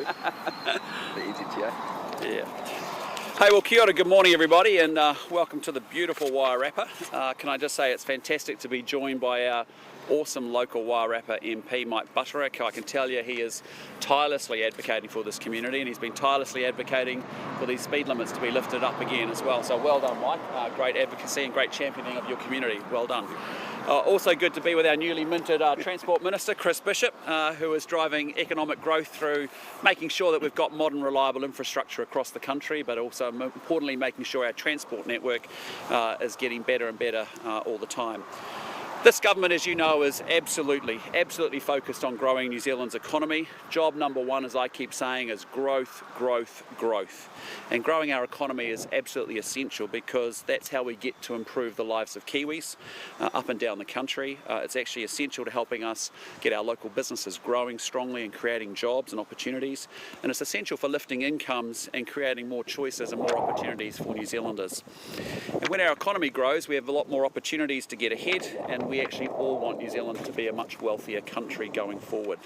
The NZTA. Yeah. Hey, well, kia ora, good morning everybody, and welcome to the beautiful Wairarapa. Can I just say it's fantastic to be joined by our awesome local Wairarapa MP, Mike Butterick. I can tell you he is tirelessly advocating for this community, and he's been tirelessly advocating for these speed limits to be lifted up again as well. So well done, Mike. Great advocacy and great championing of your community. Well done. Also good to be with our newly minted Transport Minister, Chris Bishop, who is driving economic growth through making sure that we've got modern, reliable infrastructure across the country, but also importantly making sure our transport network is getting better and better all the time. This government, as you know, is absolutely focused on growing New Zealand's economy. Job number one, as I keep saying, is growth, growth, growth. And growing our economy is absolutely essential because that's how we get to improve the lives of Kiwis up and down the country. It's actually essential to helping us get our local businesses growing strongly and creating jobs and opportunities. And it's essential for lifting incomes and creating more choices and more opportunities for New Zealanders. And when our economy grows, we have a lot more opportunities to get ahead, and we actually all want New Zealand to be a much wealthier country going forward.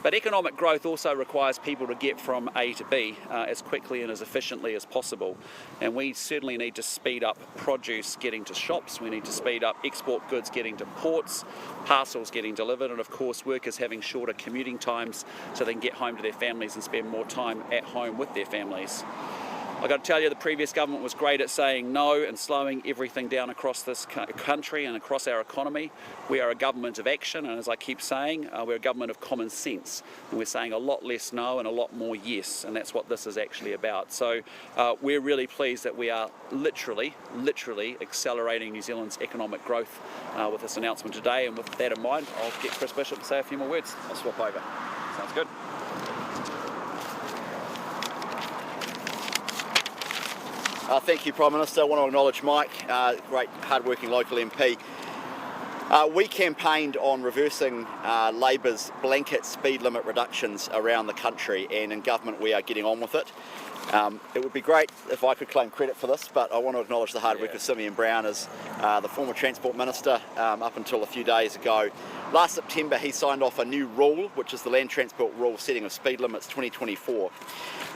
But economic growth also requires people to get from A to B as quickly and as efficiently as possible. And we certainly need to speed up produce getting to shops, we need to speed up export goods getting to ports, parcels getting delivered, and of course workers having shorter commuting times so they can get home to their families and spend more time at home with their families. I've got to tell you, the previous government was great at saying no and slowing everything down across this country and across our economy. We are a government of action, and as I keep saying, we're a government of common sense. And we're saying a lot less no and a lot more yes, and that's what this is actually about. So we're really pleased that we are literally accelerating New Zealand's economic growth with this announcement today. And with that in mind, I'll get Chris Bishop to say a few more words. I'll swap over. Sounds good. Thank you, Prime Minister. I want to acknowledge Mike, great hard-working local MP. We campaigned on reversing Labour's blanket speed limit reductions around the country, and in government we are getting on with it. It would be great if I could claim credit for this, but I want to acknowledge the hard work of Simeon Brown as the former Transport Minister up until a few days ago. Last September he signed off a new rule, which is the Land Transport Rule Setting of Speed Limits 2024.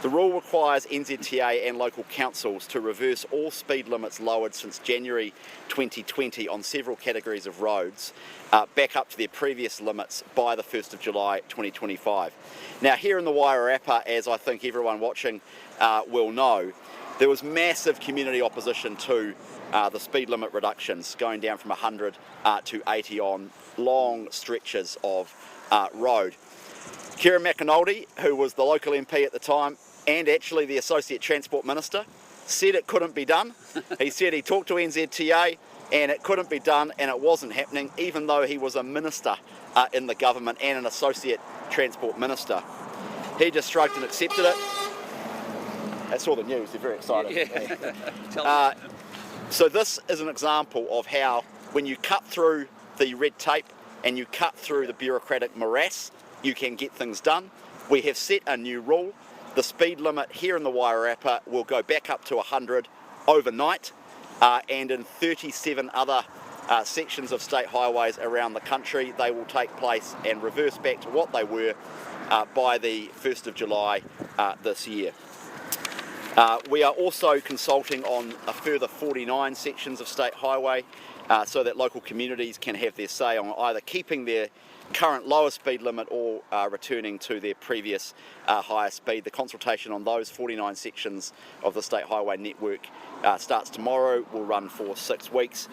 The rule requires NZTA and local councils to reverse all speed limits lowered since January 2020 on several categories of roads back up to their previous limits by the 1st of July 2025. Now here in the Wairarapa, as I think everyone watching will know, there was massive community opposition to the speed limit reductions, going down from 100 to 80 on long stretches of road. Kieran McAnulty, who was the local MP at the time and actually the Associate Transport Minister, said it couldn't be done. He said he talked to NZTA and it couldn't be done, and it wasn't happening, even though he was a minister in the government and an Associate Transport Minister. He just shrugged and accepted it. I saw the news, they're very excited. Yeah. So this is an example of how when you cut through the red tape and you cut through the bureaucratic morass, you can get things done. We have set a new rule. The speed limit here in the Wairarapa will go back up to 100 overnight, and in 37 other sections of state highways around the country they will take place and reverse back to what they were by the 1st of July this year. We are also consulting on a further 49 sections of state highway so that local communities can have their say on either keeping their current lower speed limit or returning to their previous higher speed. The consultation on those 49 sections of the state highway network starts tomorrow, will run for 6 weeks.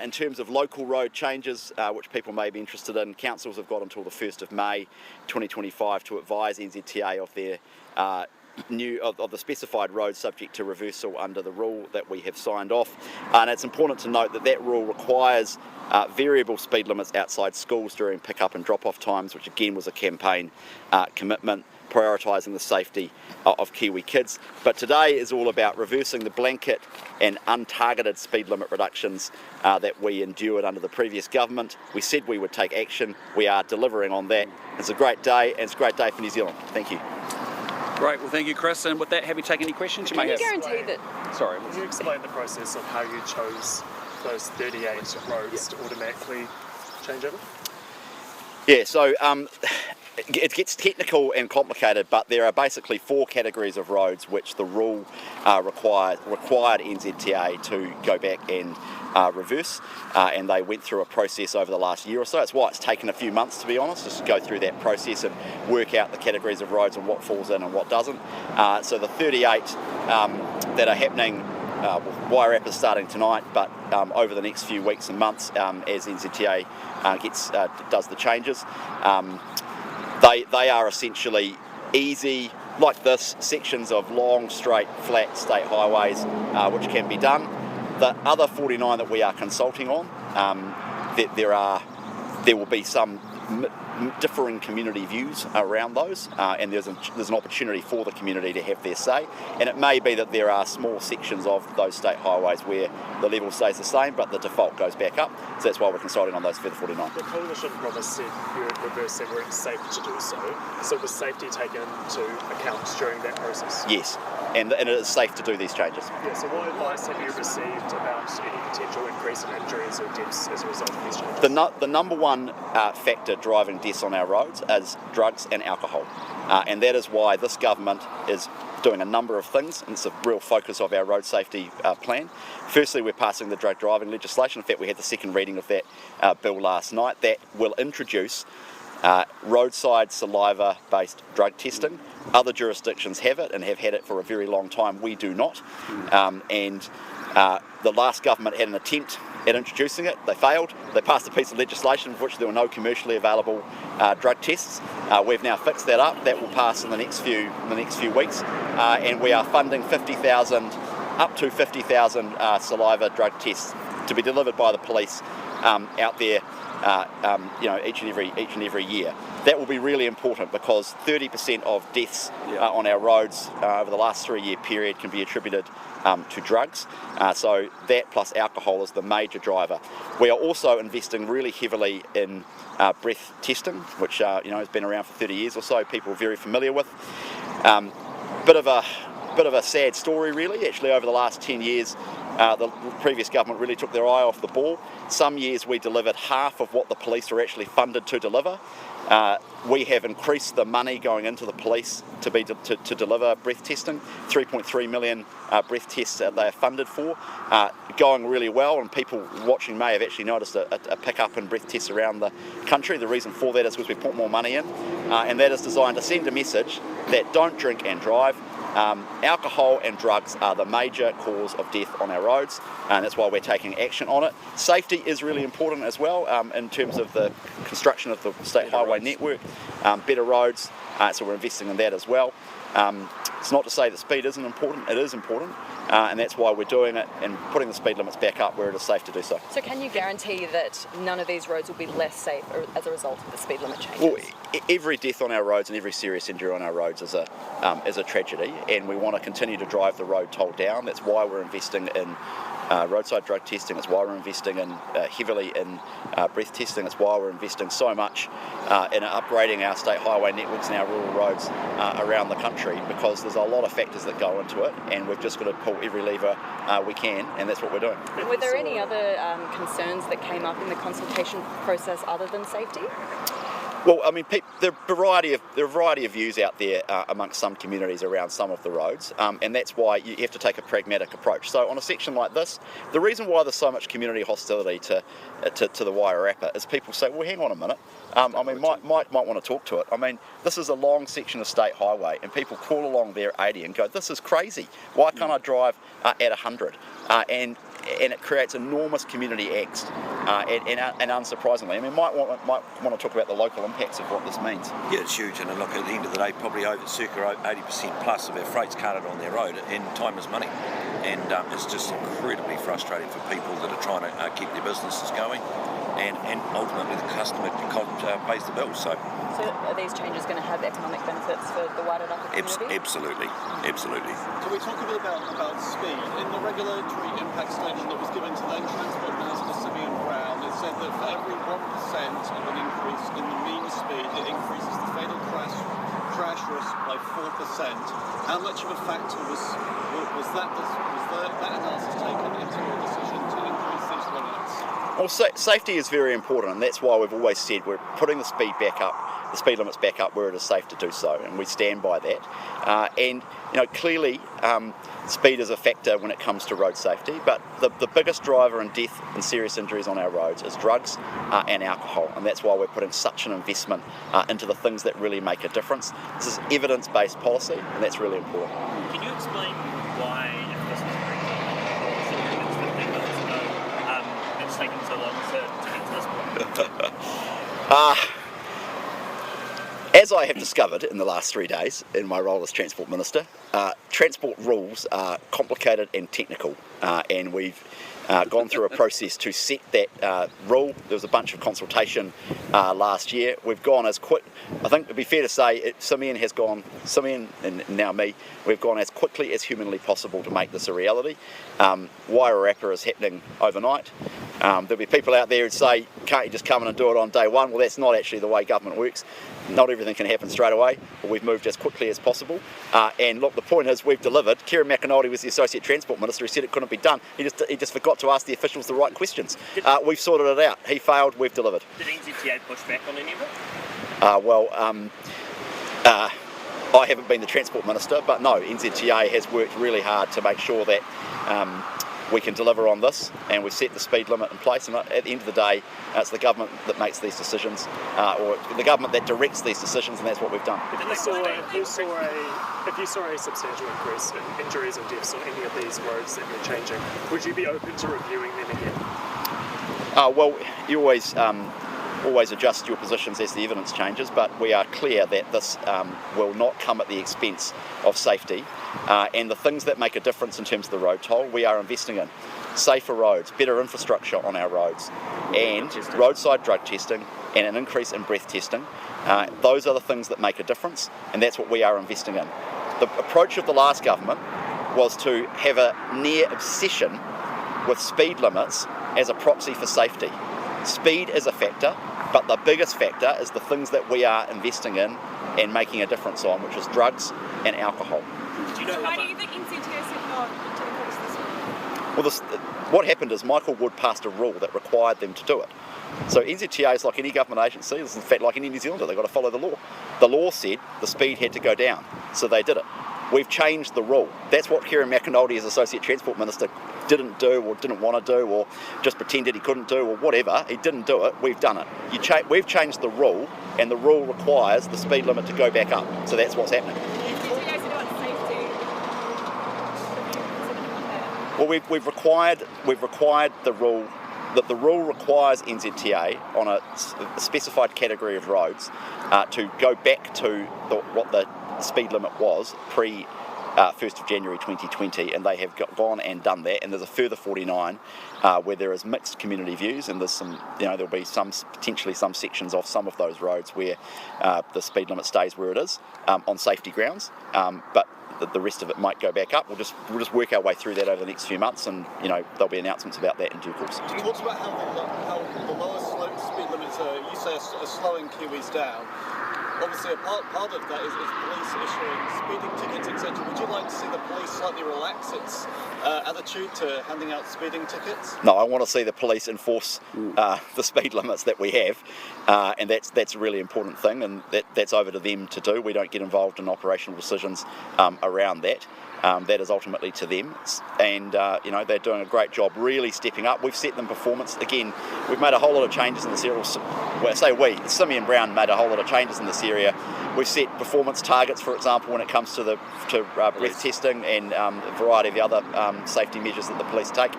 In terms of local road changes, which people may be interested in, councils have got until the 1st of May 2025 to advise NZTA of their of the specified roads subject to reversal under the rule that we have signed off. And it's important to note that that rule requires variable speed limits outside schools during pick-up and drop-off times, which again was a campaign commitment, prioritising the safety of Kiwi kids. But today is all about reversing the blanket and untargeted speed limit reductions that we endured under the previous government. We said we would take action. We are delivering on that. It's a great day, and it's a great day for New Zealand. Thank you. Great, well thank you Chris, and with that, have you taken any questions you may have? Can you guarantee that... Sorry. Can you explain the process of how you chose those 38 roads to automatically change over? Yeah, so it gets technical and complicated, but there are basically 4 categories of roads which the rule required NZTA to go back and reverse, and they went through a process over the last year or so. That's why it's taken a few months, to be honest, just to go through that process and work out the categories of roads and what falls in and what doesn't. So the 38 that are happening, Wairarapa is starting tonight, but over the next few weeks and months, as NZTA does the changes, they are essentially easy, like this, sections of long, straight, flat state highways, which can be done. The other 49 that we are consulting on, there will be some differing community views around those, and there's an opportunity for the community to have their say, and it may be that there are small sections of those state highways where the level stays the same but the default goes back up, so that's why we're consulting on those further 49. The Coalition promised said you would reverse it where it's safe to do so was safety taken into account during that process? Yes, and it is safe to do these changes. Yeah, so what advice have you received about any potential increase in injuries or deaths as a result of these changes? The number one factor driving deaths on our roads is drugs and alcohol, and that is why this government is doing a number of things, and it's a real focus of our road safety plan. Firstly, we're passing the drug driving legislation. In fact, we had the second reading of that bill last night. That will introduce roadside saliva-based drug testing. Other jurisdictions have it and have had it for a very long time. We do not. And the last government had an attempt at introducing it. They failed. They passed a piece of legislation for which there were no commercially available drug tests. We've now fixed that up. That will pass in the next few weeks, and we are funding up to 50,000 saliva drug tests to be delivered by the police out there, each and every year. That will be really important because 30% of deaths on our roads over the last 3-year period can be attributed to drugs. So that plus alcohol is the major driver. We are also investing really heavily in breath testing, which has been around for 30 years or so. People are very familiar with. Bit of a sad story, really. Actually, over the last 10 years, the previous government really took their eye off the ball. Some years we delivered half of what the police are actually funded to deliver. We have increased the money going into the police to deliver breath testing. 3.3 million breath tests that they are funded for, going really well, and people watching may have actually noticed a pick-up in breath tests around the country. The reason for that is because we put more money in, and that is designed to send a message that don't drink and drive. Alcohol and drugs are the major cause of death on our roads, and that's why we're taking action on it. Safety is really important as well, in terms of the construction of the state highway network, better roads, so we're investing in that as well. It's not to say that speed isn't important, it is important, and that's why we're doing it and putting the speed limits back up where it is safe to do so. So can you guarantee that none of these roads will be less safe as a result of the speed limit changes? Well, every death on our roads and every serious injury on our roads is a tragedy, and we want to continue to drive the road toll down. That's why we're investing in roadside drug testing. It's why we're investing heavily in breath testing. It's why we're investing so much in upgrading our state highway networks and our rural roads around the country, because there's a lot of factors that go into it, and we've just got to pull every lever we can, and that's what we're doing. Were there any other concerns that came up in the consultation process other than safety? Well, I mean, there are a variety of views out there amongst some communities around some of the roads, and that's why you have to take a pragmatic approach. So on a section like this, the reason why there's so much community hostility to the Wairarapa is people say, well, hang on a minute, might want to talk to it. I mean, this is a long section of state highway, and people crawl along there 80 and go, this is crazy. Why can't I drive at 100? And it creates enormous community angst, and unsurprisingly, I mean, might want to talk about the local impacts of what this means. Yeah, it's huge, and look, at the end of the day, probably over circa 80% plus of our freight's carted on their road, and time is money, and it's just incredibly frustrating for people that are trying to keep their businesses going, and ultimately the customer pays the bill. So are these changes going to have economic benefits for the Wairarapa community? Absolutely. Can we talk a bit about speed? In the regulatory impact statement that was given to then Transport Minister Simeon Brown, it said that for every 1% of an increase in the mean speed, it increases the fatal crash risk by 4%. How much of a factor was that analysis taken into your decision to increase these limits? Well, safety is very important, and that's why we've always said we're putting the speed back up the speed limits back up where it is safe to do so, and we stand by that. And clearly, speed is a factor when it comes to road safety, but the biggest driver in death and serious injuries on our roads is drugs and alcohol, and that's why we're putting such an investment into the things that really make a difference. This is evidence-based policy, and that's really important. Can you explain why, if this was agreed 15 minutes ago, it's taken so long to get to this point? As I have discovered in the last 3 days in my role as Transport Minister, transport rules are complicated and technical, and we've gone through a process to set that rule. There was a bunch of consultation last year. We've gone as quick, I think it'd be fair to say, Simeon and now me, we've gone as quickly as humanly possible to make this a reality. Wairarapa is happening overnight. There'll be people out there who'd say, can't you just come in and do it on day one? Well, that's not actually the way government works. Not everything can happen straight away, but we've moved as quickly as possible. And look, the point is we've delivered. Kieran McAnulty was the Associate Transport Minister. He said it couldn't be done. He just forgot to ask the officials the right questions. We've sorted it out. He failed, we've delivered. Did NZTA push back on any of it? I haven't been the Transport Minister, but no, NZTA has worked really hard to make sure that we can deliver on this, and we've set the speed limit in place. And at the end of the day, it's the government that makes these decisions, or the government that directs these decisions, and that's what we've done. If you saw a substantial increase in injuries and deaths on any of these roads that you're changing, would you be open to reviewing them again? Well, you always adjust your positions as the evidence changes, but we are clear that this will not come at the expense of safety, and the things that make a difference in terms of the road toll we are investing in. Safer roads, better infrastructure on our roads, and roadside drug testing and an increase in breath testing. Those are the things that make a difference, and that's what we are investing in. The approach of the last government was to have a near obsession with speed limits as a proxy for safety. Speed is a factor, but the biggest factor is the things that we are investing in and making a difference on, which is drugs and alcohol. Why do you think NZTA said no to increase this one? Well, what happened is Michael Wood passed a rule that required them to do it. So NZTA is like any government agency, is in fact like any New Zealander, they've got to follow the law. The law said the speed had to go down, so they did it. We've changed the rule. That's what Kieran McAnulty as Associate Transport Minister didn't do, or didn't want to do, or just pretended he couldn't do, or whatever. He didn't do it. We've done it. We've changed the rule, and the rule requires the speed limit to go back up. So that's what's happening. NZTA said about safety. Well, we've required the rule. That the rule requires NZTA on a specified category of roads to go back to what the speed limit was pre 1st of January 2020, and they have gone and done that. And there's a further 49 where there is mixed community views, and there's some, there'll be potentially some sections of some of those roads where the speed limit stays where it is on safety grounds, but the rest of it might go back up. We'll just work our way through that over the next few months, and there'll be announcements about that in due course. You talked about how the lower slope speed limits you say are slowing Kiwis down. Obviously, a part of that is police issuing speeding tickets, etc. Would you like to see the police slightly relax its attitude to handing out speeding tickets? No, I want to see the police enforce the speed limits that we have, and that's a really important thing, and that's over to them to do. We don't get involved in operational decisions around that. That is ultimately to them, and they're doing a great job, really stepping up. We've set them performance. Again, we've made a whole lot of changes in this area. Well, I say we, Simeon Brown made a whole lot of changes in this area. We've set performance targets, for example, when it comes to breath testing and a variety of the other safety measures that the police take.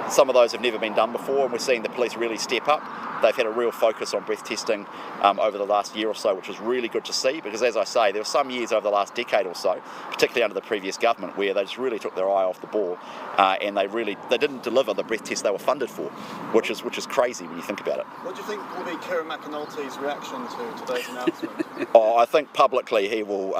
Some of those have never been done before, and we're seeing the police really step up. They've had a real focus on breath testing over the last year or so, which is really good to see, because as I say, there were some years over the last decade or so, particularly under the previous government, where they just really took their eye off the ball, and they didn't deliver the breath test they were funded for, which is crazy when you think about it. What do you think will be Kieran McAnulty's reaction to today's announcement? I think publicly he will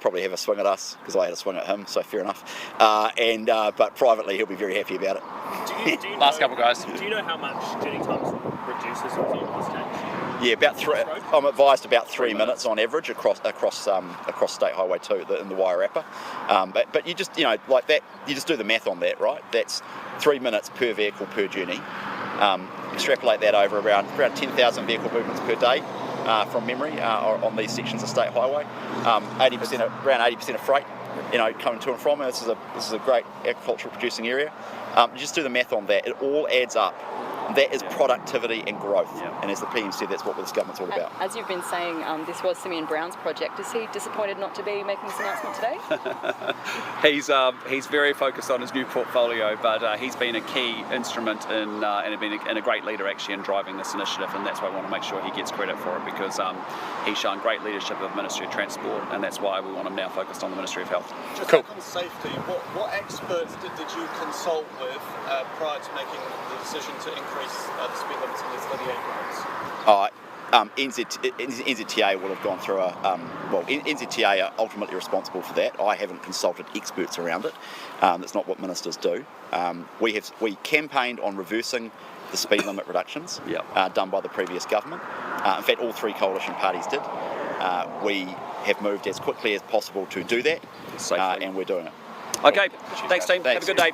probably have a swing at us, because I had a swing at him, so fair enough, but privately he'll be very happy about it. Do you Last couple guys. Do you know how much journey times reduces with this change? Yeah, about three. I'm advised about 3 minutes on average across State Highway 2 in the Wairarapa. But you just like that. You just do the math on that, right? That's 3 minutes per vehicle per journey. Extrapolate that over around 10,000 vehicle movements per day. from memory, on these sections of state highway. 80%, around 80% of freight, coming to and from. This is a great agricultural producing area. Just do the math on that; it all adds up. That is productivity and growth, and as the PM said, that's what this government's all about. As you've been saying, this was Simeon Brown's project. Is he disappointed not to be making this announcement today? He's very focused on his new portfolio, but he's been a key instrument and been a great leader actually in driving this initiative, and that's why I want to make sure he gets credit for it, because he's shown great leadership of Ministry of Transport, and that's why we want him now focused on the Ministry of Health. Just cool. On safety, what experts did you consult with prior to making the decision to increase the speed limits in these 38 roads? NZTA will have gone through NZTA are ultimately responsible for that. I haven't consulted experts around it. That's not what ministers do. We campaigned on reversing the speed limit reductions done by the previous government. In fact, all three coalition parties did. We have moved as quickly as possible to do that, and we're doing it. Okay, thanks team. Thanks. Have a good day.